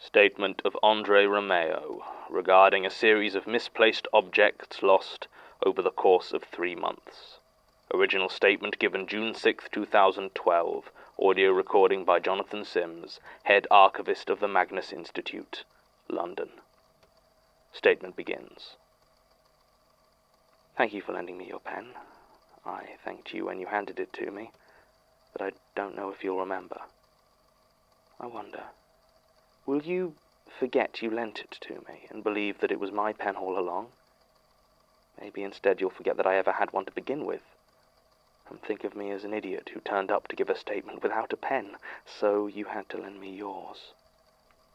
Statement of Andre Ramao regarding a series of misplaced objects lost over the course of 3 months. Original statement given June 6, 2012. Audio recording by Jonathan Sims, Head Archivist of the Magnus Institute, London. Statement begins. Thank you for lending me your pen. I thanked you when you handed it to me, but I don't know if you'll remember. I wonder, will you forget you lent it to me and believe that it was my pen all along? Maybe instead you'll forget that I ever had one to begin with, and think of me as an idiot who turned up to give a statement without a pen, so you had to lend me yours.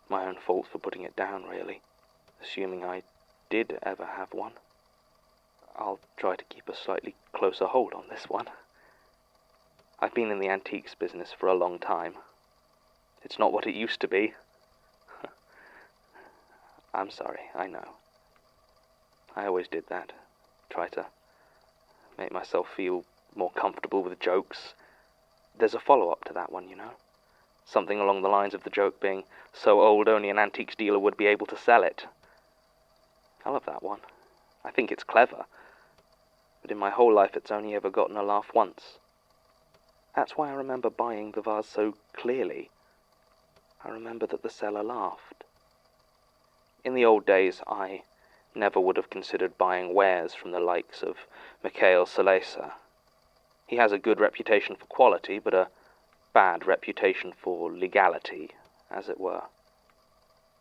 My own fault for putting it down, really, assuming I did ever have one. I'll try to keep a slightly closer hold on this one. I've been in the antiques business for a long time. It's not what it used to be. I'm sorry, I know. I always did that. Try to make myself feel more comfortable with jokes. There's a follow-up to that one, you know. Something along the lines of the joke being so old only an antiques dealer would be able to sell it. I love that one. I think it's clever. But in my whole life it's only ever gotten a laugh once. That's why I remember buying the vase so clearly. I remember that the seller laughed. In the old days, I never would have considered buying wares from the likes of Mikhail Salesa. He has a good reputation for quality, but a bad reputation for legality, as it were.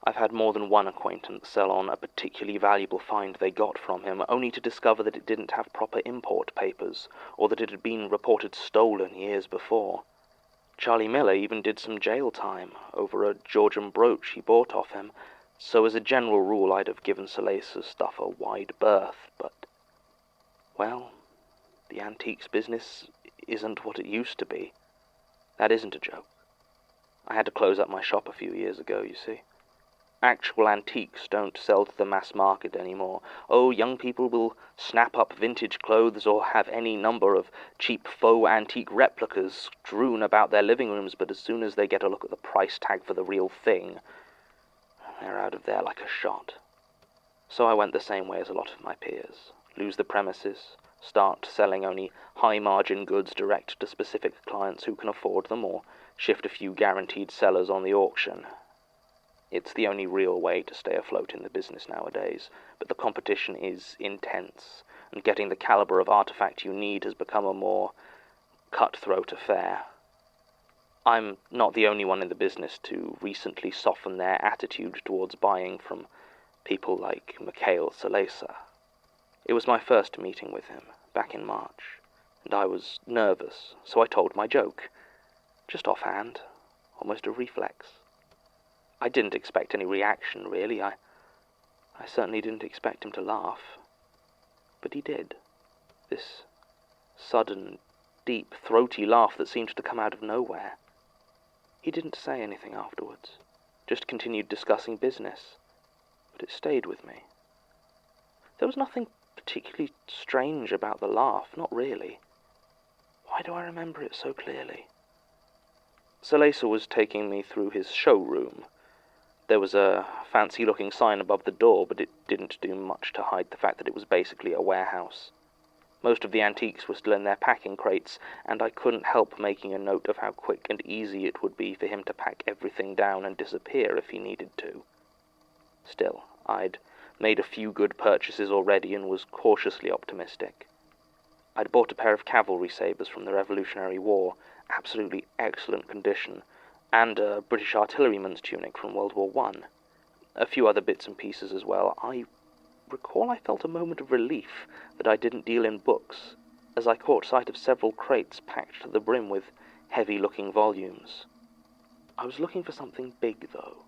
I've had more than one acquaintance sell on a particularly valuable find they got from him, only to discover that it didn't have proper import papers, or that it had been reported stolen years before. Charlie Miller even did some jail time over a Georgian brooch he bought off him, so as a general rule I'd have given Salesa's stuff a wide berth, but, well, the antiques business isn't what it used to be. That isn't a joke. I had to close up my shop a few years ago, you see. Actual antiques don't sell to the mass market anymore. Oh, young people will snap up vintage clothes or have any number of cheap faux antique replicas strewn about their living rooms, but as soon as they get a look at the price tag for the real thing, they're out of there like a shot. So I went the same way as a lot of my peers. Lose the premises, start selling only high-margin goods direct to specific clients who can afford them, or shift a few guaranteed sellers on the auction. It's the only real way to stay afloat in the business nowadays, but the competition is intense, and getting the caliber of artifact you need has become a more cutthroat affair. I'm not the only one in the business to recently soften their attitude towards buying from people like Mikhail Salesa. It was my first meeting with him, back in March, and I was nervous, so I told my joke. Just offhand, almost a reflex. I didn't expect any reaction, really. I certainly didn't expect him to laugh. But he did. This sudden, deep, throaty laugh that seemed to come out of nowhere. He didn't say anything afterwards, just continued discussing business, but it stayed with me. There was nothing particularly strange about the laugh, not really. Why do I remember it so clearly? Salesa was taking me through his showroom. There was a fancy-looking sign above the door, but it didn't do much to hide the fact that it was basically a warehouse. Most of the antiques were still in their packing crates, and I couldn't help making a note of how quick and easy it would be for him to pack everything down and disappear if he needed to. Still, I'd made a few good purchases already and was cautiously optimistic. I'd bought a pair of cavalry sabres from the Revolutionary War, absolutely excellent condition, and a British artilleryman's tunic from World War I. A few other bits and pieces as well. I recall I felt a moment of relief that I didn't deal in books, as I caught sight of several crates packed to the brim with heavy-looking volumes. I was looking for something big, though,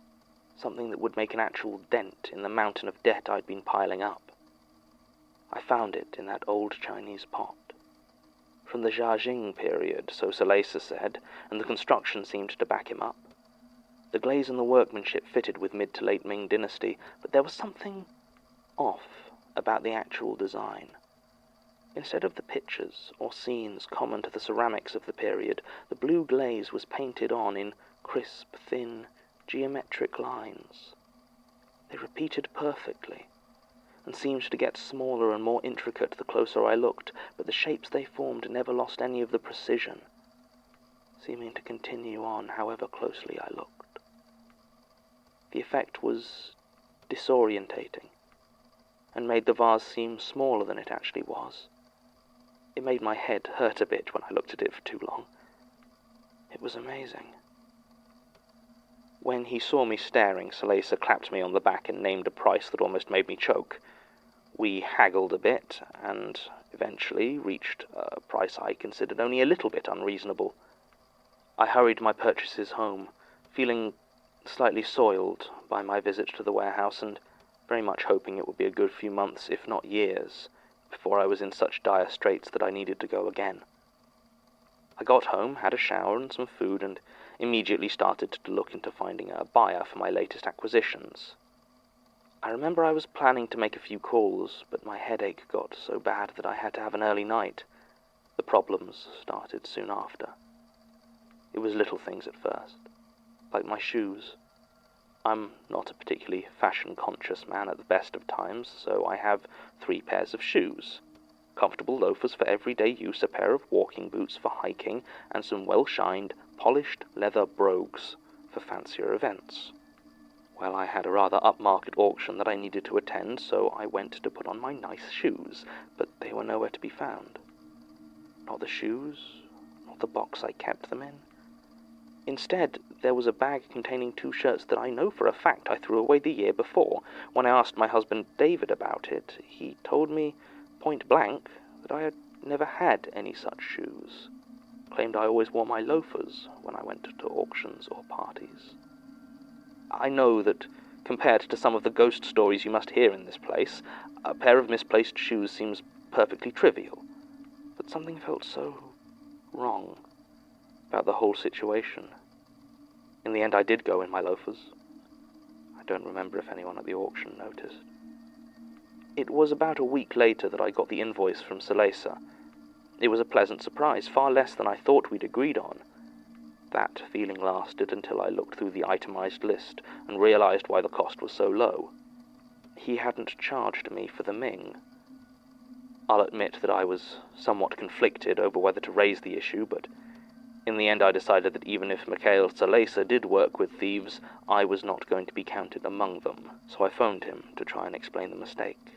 something that would make an actual dent in the mountain of debt I'd been piling up. I found it in that old Chinese pot. From the Jiajing period, so Salesa said, and the construction seemed to back him up. The glaze and the workmanship fitted with mid to late Ming dynasty, but there was something off about the actual design. Instead of the pictures or scenes common to the ceramics of the period, the blue glaze was painted on in crisp, thin, geometric lines. They repeated perfectly, and seemed to get smaller and more intricate the closer I looked, but the shapes they formed never lost any of the precision, seeming to continue on however closely I looked. The effect was disorientating, and made the vase seem smaller than it actually was. It made my head hurt a bit when I looked at it for too long. It was amazing. When he saw me staring, Salesa clapped me on the back and named a price that almost made me choke. We haggled a bit, and eventually reached a price I considered only a little bit unreasonable. I hurried my purchases home, feeling slightly soiled by my visit to the warehouse, and very much hoping it would be a good few months, if not years, before I was in such dire straits that I needed to go again. I got home, had a shower and some food, and immediately started to look into finding a buyer for my latest acquisitions. I remember I was planning to make a few calls, but my headache got so bad that I had to have an early night. The problems started soon after. It was little things at first, like my shoes. I'm not a particularly fashion-conscious man at the best of times, so I have 3 pairs of shoes. Comfortable loafers for everyday use, a pair of walking boots for hiking, and some well-shined, polished leather brogues for fancier events. Well, I had a rather upmarket auction that I needed to attend, so I went to put on my nice shoes, but they were nowhere to be found. Not the shoes, not the box I kept them in. Instead, there was a bag containing 2 shirts that I know for a fact I threw away the year before. When I asked my husband David about it, he told me point blank that I had never had any such shoes. Claimed I always wore my loafers when I went to auctions or parties. I know that, compared to some of the ghost stories you must hear in this place, a pair of misplaced shoes seems perfectly trivial, but something felt so wrong about the whole situation. In the end, I did go in my loafers. I don't remember if anyone at the auction noticed. It was about a week later that I got the invoice from Salesa. It was a pleasant surprise, far less than I thought we'd agreed on. That feeling lasted until I looked through the itemized list and realized why the cost was so low. He hadn't charged me for the Ming. I'll admit that I was somewhat conflicted over whether to raise the issue, but in the end I decided that even if Mikhail Salesa did work with thieves, I was not going to be counted among them, so I phoned him to try and explain the mistake.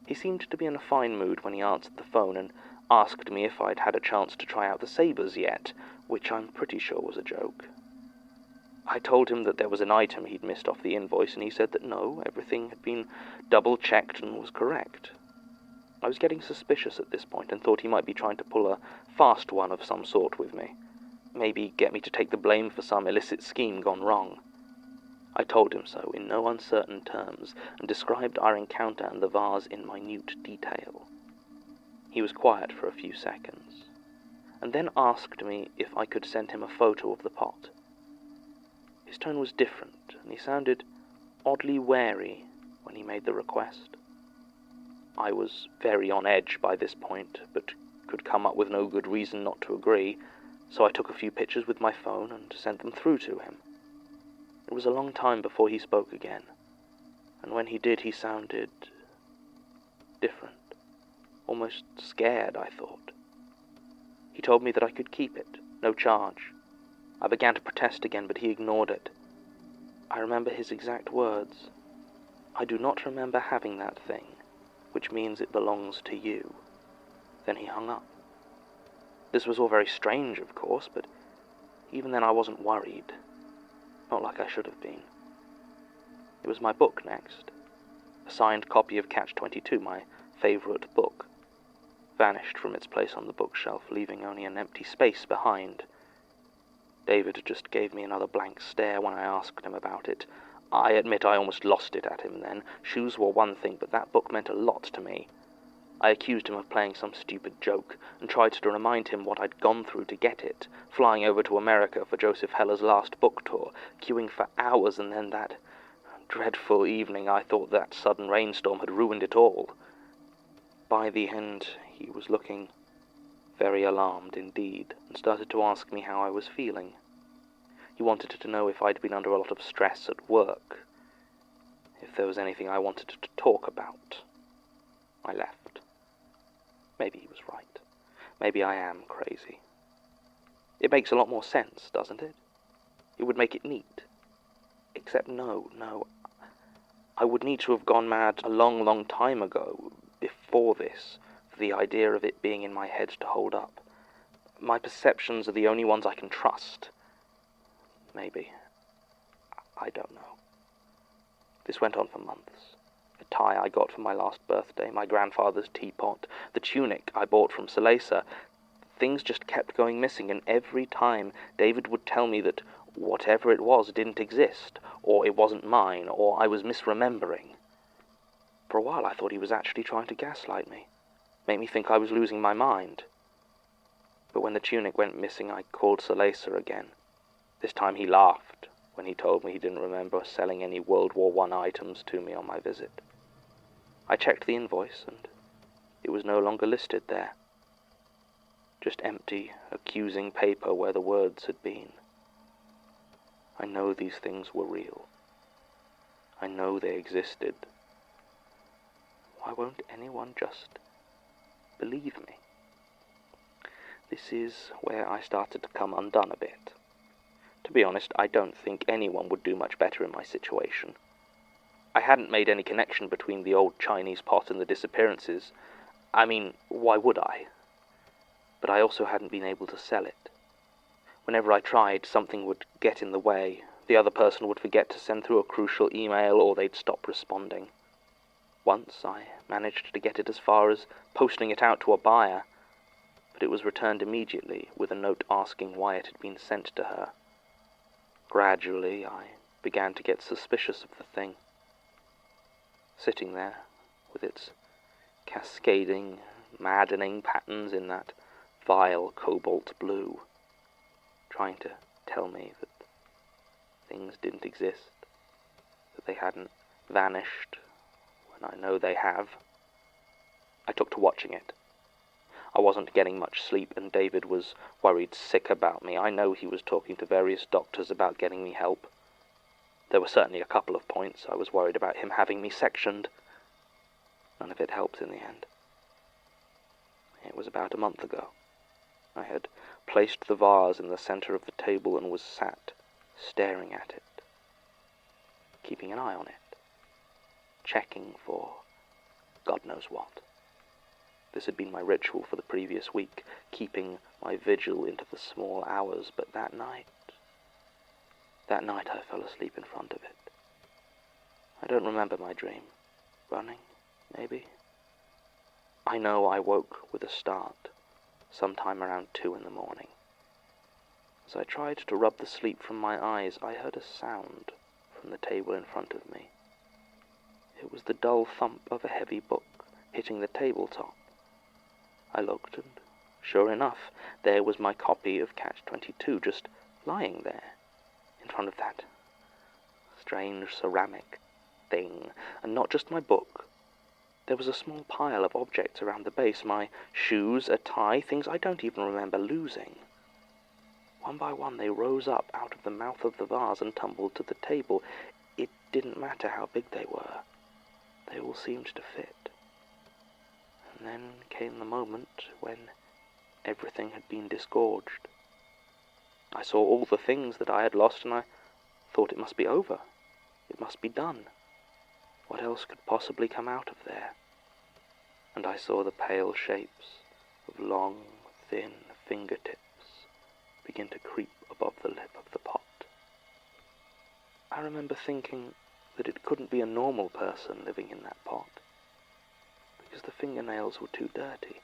He seemed to be in a fine mood when he answered the phone and asked me if I'd had a chance to try out the sabers yet, which I'm pretty sure was a joke. I told him that there was an item he'd missed off the invoice, and he said that no, everything had been double-checked and was correct. I was getting suspicious at this point and thought he might be trying to pull a fast one of some sort with me. Maybe get me to take the blame for some illicit scheme gone wrong. I told him so in no uncertain terms, and described our encounter and the vase in minute detail. He was quiet for a few seconds, and then asked me if I could send him a photo of the pot. His tone was different, and he sounded oddly wary when he made the request. I was very on edge by this point, but could come up with no good reason not to agree, so I took a few pictures with my phone and sent them through to him. It was a long time before he spoke again, and when he did, he sounded different, almost scared, I thought. He told me that I could keep it, no charge. I began to protest again, but he ignored it. I remember his exact words. "I do not remember having that thing, which means it belongs to you." Then he hung up. This was all very strange, of course, but even then I wasn't worried. Not like I should have been. It was my book next. A signed copy of Catch-22, my favorite book. Vanished from its place on the bookshelf, leaving only an empty space behind. David just gave me another blank stare when I asked him about it. I admit I almost lost it at him then. Shoes were one thing, but that book meant a lot to me. I accused him of playing some stupid joke, and tried to remind him what I'd gone through to get it, flying over to America for Joseph Heller's last book tour, queuing for hours, and then that dreadful evening I thought that sudden rainstorm had ruined it all. By the end, he was looking very alarmed indeed, and started to ask me how I was feeling. He wanted to know if I'd been under a lot of stress at work, if there was anything I wanted to talk about. I left. Maybe he was right. Maybe I am crazy. It makes a lot more sense, doesn't it? It would make it neat. Except no. I would need to have gone mad a long, long time ago, before this, for the idea of it being in my head to hold up. My perceptions are the only ones I can trust. Maybe. I don't know. This went on for months. A tie I got for my last birthday, my grandfather's teapot, the tunic I bought from Salesa. Things just kept going missing, and every time David would tell me that whatever it was didn't exist, or it wasn't mine, or I was misremembering. For a while I thought he was actually trying to gaslight me, make me think I was losing my mind. But when the tunic went missing, I called Salesa again. This time he laughed when he told me he didn't remember selling any World War I items to me on my visit. I checked the invoice, and it was no longer listed there. Just empty, accusing paper where the words had been. I know these things were real. I know they existed. Why won't anyone just believe me? This is where I started to come undone a bit. To be honest, I don't think anyone would do much better in my situation. I hadn't made any connection between the old Chinese pot and the disappearances. I mean, why would I? But I also hadn't been able to sell it. Whenever I tried, something would get in the way. The other person would forget to send through a crucial email, or they'd stop responding. Once I managed to get it as far as posting it out to a buyer, but it was returned immediately with a note asking why it had been sent to her. Gradually, I began to get suspicious of the thing. Sitting there, with its cascading, maddening patterns in that vile cobalt blue, trying to tell me that things didn't exist, that they hadn't vanished when I know they have. I took to watching it. I wasn't getting much sleep, and David was worried sick about me. I know he was talking to various doctors about getting me help. There were certainly a couple of points I was worried about him having me sectioned. None of it helped in the end. It was about a month ago. I had placed the vase in the center of the table and was sat, staring at it, keeping an eye on it, checking for God knows what. This had been my ritual for the previous week, keeping my vigil into the small hours, but that night I fell asleep in front of it. I don't remember my dream. Running, maybe? I know I woke with a start, sometime around 2 in the morning. As I tried to rub the sleep from my eyes, I heard a sound from the table in front of me. It was the dull thump of a heavy book hitting the tabletop. I looked, and sure enough, there was my copy of Catch-22 just lying there, in front of that strange ceramic thing, and not just my book. There was a small pile of objects around the base, my shoes, a tie, things I don't even remember losing. One by one they rose up out of the mouth of the vase and tumbled to the table. It didn't matter how big they were. They all seemed to fit. And then came the moment when everything had been disgorged. I saw all the things that I had lost, and I thought it must be over. It must be done. What else could possibly come out of there? And I saw the pale shapes of long, thin fingertips begin to creep above the lip of the pot. I remember thinking that it couldn't be a normal person living in that pot, because the fingernails were too dirty.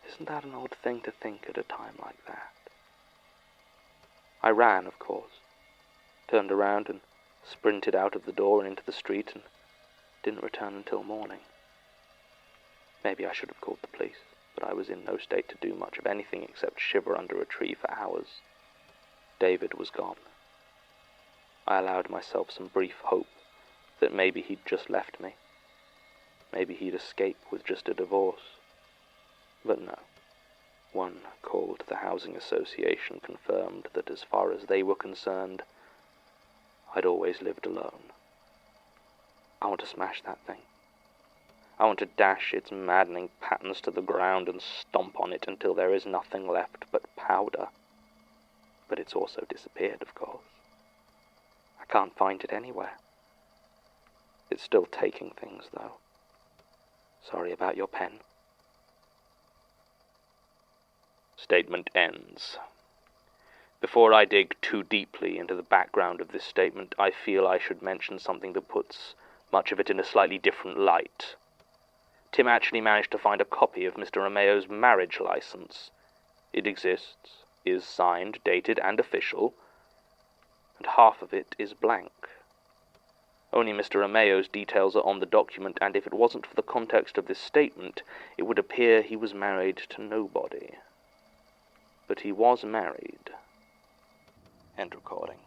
Isn't that an odd thing to think at a time like that? I ran, of course, turned around and sprinted out of the door and into the street, and didn't return until morning. Maybe I should have called the police, but I was in no state to do much of anything except shiver under a tree for hours. David was gone. I allowed myself some brief hope that maybe he'd just left me. Maybe he'd escape with just a divorce. But no. One called the Housing Association confirmed that as far as they were concerned, I'd always lived alone. I want to smash that thing. I want to dash its maddening patterns to the ground and stomp on it until there is nothing left but powder. But it's also disappeared, of course. I can't find it anywhere. It's still taking things, though. Sorry about your pen. Statement ends. Before I dig too deeply into the background of this statement, I feel I should mention something that puts much of it in a slightly different light. Tim actually managed to find a copy of Mr. Ramao's marriage license. It exists, is signed, dated, and official, and half of it is blank. Only Mr. Ramao's details are on the document, and if it wasn't for the context of this statement, it would appear he was married to nobody. But he was married. End recording.